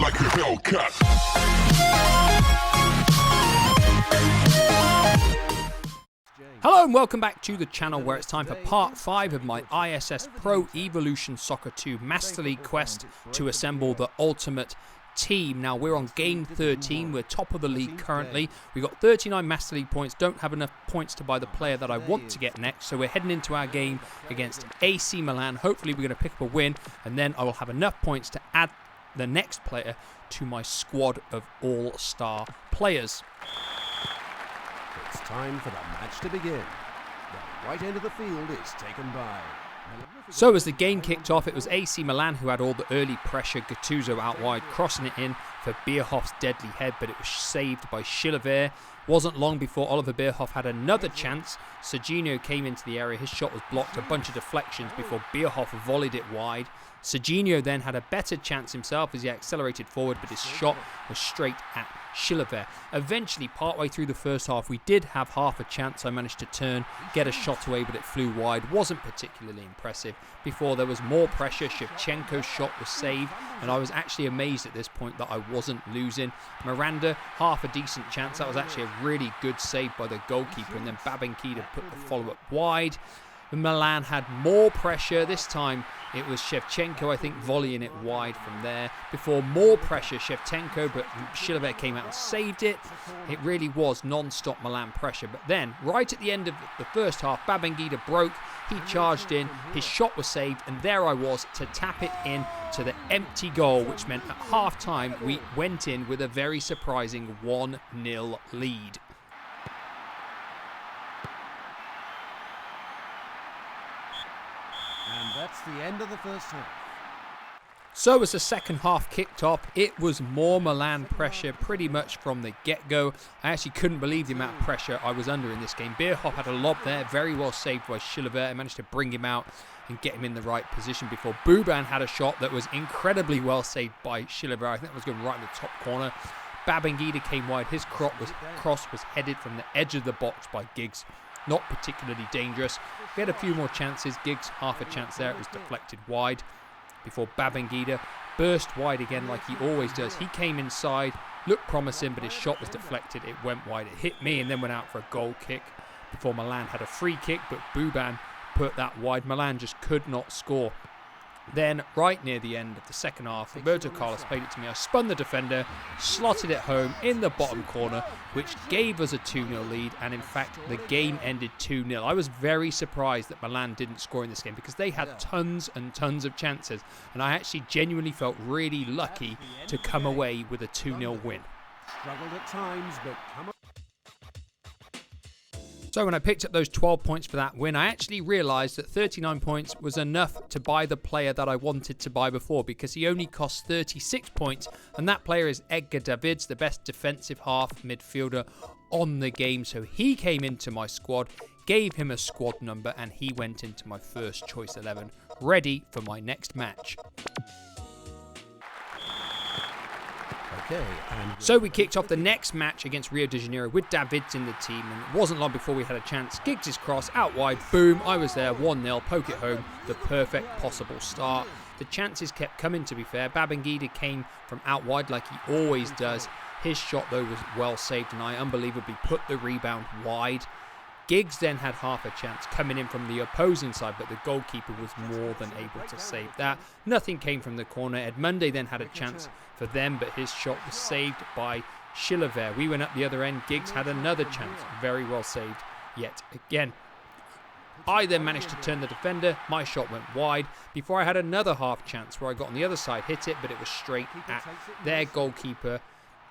like a Hellcat. Hello and welcome back to the channel where it's time for part 5 of my ISS Pro Evolution Soccer 2 Master League quest to assemble the ultimate team. Now we're on game 13, we're top of the league currently. We've got 39 Master League points, don't have enough points to buy the player that I want to get next, so we're heading into our game against AC Milan. Hopefully we're going to pick up a win and then I will have enough points to add the next player to my squad of all-star players. It's time for the match to begin. The right end of the field is taken by... So as the game kicked off, it was AC Milan who had all the early pressure. Gattuso out wide, crossing it in for Bierhoff's deadly head, but it was saved by Chilavert. Wasn't long before Oliver Bierhoff had another chance. Serginho came into the area, his shot was blocked, a bunch of deflections before Bierhoff volleyed it wide. Serginho then had a better chance himself as he accelerated forward, but his shot was straight at Chilavert. Eventually, partway through the first half, we did have half a chance. I managed to turn, get a shot away, but it flew wide. Wasn't particularly impressive. Before there was more pressure, Shevchenko's shot was saved, and I was actually amazed at this point that I wasn't losing. Miranda, half a decent chance. That was actually a really good save by the goalkeeper, and then Babankida put the follow-up wide. Milan had more pressure. This time it was Shevchenko, I think, volleying it wide from there. Before more pressure, Shevchenko, but Chilavert came out and saved it. It really was non-stop Milan pressure. But then, right at the end of the first half, Babangida broke. He charged in, his shot was saved, and there I was to tap it in to the empty goal, which meant at half-time we went in with a very surprising 1-0 lead. And that's the end of the first half. So as the second half kicked off, it was more Milan pressure pretty much from the get-go. I actually couldn't believe the amount of pressure I was under in this game. Bierhoff had a lob there, very well saved by Chilavert. I managed to bring him out and get him in the right position before Buban had a shot that was incredibly well saved by Chilavert. I think it was going right in the top corner. Babangida came wide. His cross was headed from the edge of the box by Giggs. Not particularly dangerous. We had a few more chances. Giggs, half a chance there. It was deflected wide before Babangida burst wide again like he always does. He came inside, looked promising, but his shot was deflected. It went wide. It hit me and then went out for a goal kick before Milan had a free kick, but Buban put that wide. Milan just could not score. Then, right near the end of the second half, Roberto Carlos played it to me. I spun the defender, slotted it home in the bottom corner, which gave us a 2-0 lead, and in fact, the game ended 2-0. I was very surprised that Milan didn't score in this game because they had tons and tons of chances, and I actually genuinely felt really lucky to come away with a 2-0 win. Struggled at times, but come on. So when I picked up those 12 points for that win, I actually realised that 39 points was enough to buy the player that I wanted to buy before, because he only costs 36 points, and that player is Edgar Davids, the best defensive half midfielder on the game. So he came into my squad, gave him a squad number, and he went into my first choice 11, ready for my next match. Okay, and so we kicked off the next match against Rio de Janeiro with Davids in the team, and it wasn't long before we had a chance. Giggs' cross out wide, boom, I was there, 1-0, poke it home, the perfect possible start. The chances kept coming, to be fair. Babangida came from out wide like he always does. His shot though was well saved, and I unbelievably put the rebound wide. Giggs then had half a chance coming in from the opposing side, but the goalkeeper was more than able to save that. Nothing came from the corner. Edmundo then had a chance for them, but his shot was saved by Chilavert. We went up the other end. Giggs had another chance, very well saved yet again. I then managed to turn the defender. My shot went wide before I had another half chance where I got on the other side, hit it, but it was straight at their goalkeeper.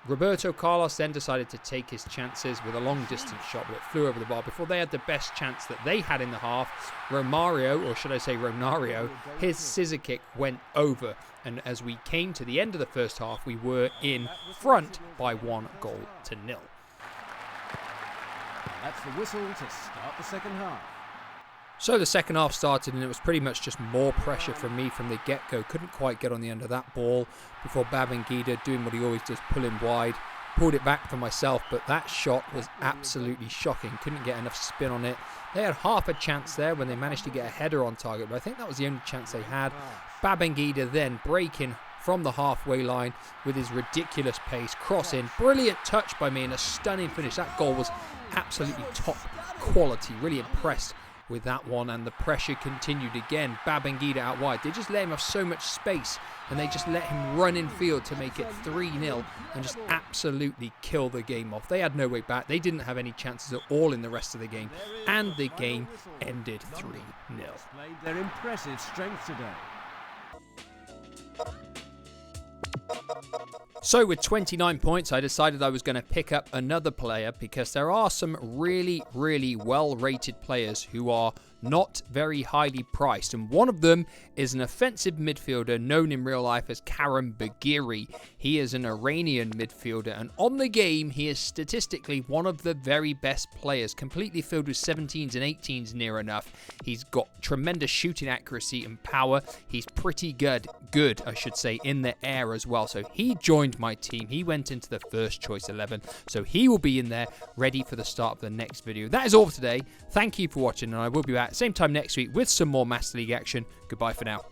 Roberto Carlos then decided to take his chances with a long distance shot, but it flew over the bar. Before they had the best chance that they had in the half, Romario, or should I say Ronario, his scissor kick went over. And as we came to the end of the first half, we were in front by 1-0. that's the whistle to start the second half. So the second half started and it was pretty much just more pressure from me from the get-go. Couldn't quite get on the end of that ball before Babangida, doing what he always does, pulling wide. Pulled it back for myself, but that shot was absolutely shocking. Couldn't get enough spin on it. They had half a chance there when they managed to get a header on target, but I think that was the only chance they had. Babangida then breaking from the halfway line with his ridiculous pace, cross in, brilliant touch by me and a stunning finish. That goal was absolutely top quality, really impressed with that one, and the pressure continued again. Babangida out wide, they just let him have so much space and they just let him run in field to make it 3-0 and just absolutely kill the game off. They had no way back, they didn't have any chances at all in the rest of the game, and the game ended 3-0. Displayed their impressive strength today. So with 29 points, I decided I was going to pick up another player because there are some really, really well-rated players who are not very highly priced, and one of them is an offensive midfielder known in real life as Karim Bagiri. He is an Iranian midfielder, and on the game he is statistically one of the very best players, completely filled with 17s and 18s near enough. He's got tremendous shooting accuracy and power. He's pretty good I should say, in the air as well. So he joined my team. He went into the first choice 11, so he will be in there ready for the start of the next video. That is all for today. Thank you for watching, and I will be back same time next week with some more Master League action. Goodbye for now.